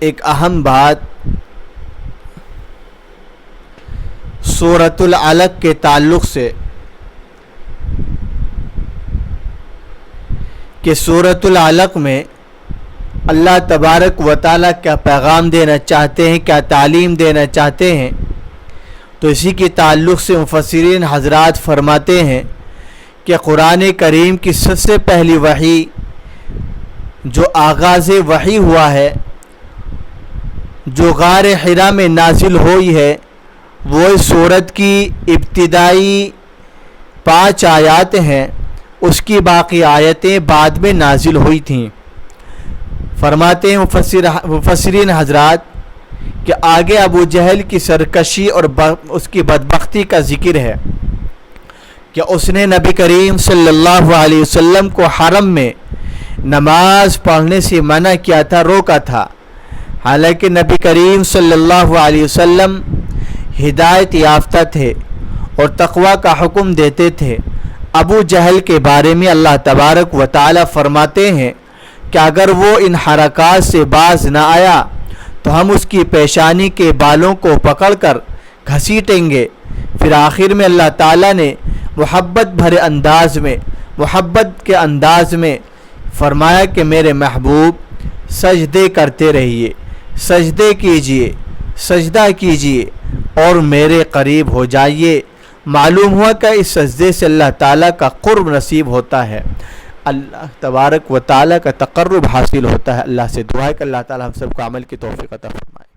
ایک اہم بات سورۃ العلق کے تعلق سے کہ سورۃ العلق میں اللہ تبارک و تعالیٰ کیا پیغام دینا چاہتے ہیں، کیا تعلیم دینا چاہتے ہیں، تو اسی کے تعلق سے مفسرین حضرات فرماتے ہیں کہ قرآن کریم کی سب سے پہلی وحی جو آغاز وحی ہوا ہے، جو غار حرا میں نازل ہوئی ہے، وہ اس سورت کی ابتدائی 5 آیات ہیں، اس کی باقی آیتیں بعد میں نازل ہوئی تھیں۔ فرماتے ہیں مفسرین حضرات کہ آگے ابو جہل کی سرکشی اور اس کی بدبختی کا ذکر ہے کہ اس نے نبی کریم صلی اللہ علیہ وسلم کو حرم میں نماز پڑھنے سے منع کیا تھا، روکا تھا، حالانکہ نبی کریم صلی اللہ علیہ وسلم ہدایت یافتہ تھے اور تقوی کا حکم دیتے تھے۔ ابو جہل کے بارے میں اللہ تبارک و تعالی فرماتے ہیں کہ اگر وہ ان حرکات سے باز نہ آیا تو ہم اس کی پیشانی کے بالوں کو پکڑ کر گھسیٹیں گے۔ پھر آخر میں اللہ تعالیٰ نے محبت بھرے انداز میں، محبت کے انداز میں فرمایا کہ میرے محبوب سجدے کرتے رہیے، سجدے کیجئے، سجدہ کیجئے اور میرے قریب ہو جائیے۔ معلوم ہوا کہ اس سجدے سے اللہ تعالیٰ کا قرب نصیب ہوتا ہے، اللہ تبارک و تعالیٰ کا تقرب حاصل ہوتا ہے۔ اللہ سے دعا ہے کہ اللہ تعالیٰ ہم سب کو عمل کی توفیق عطا فرمائے۔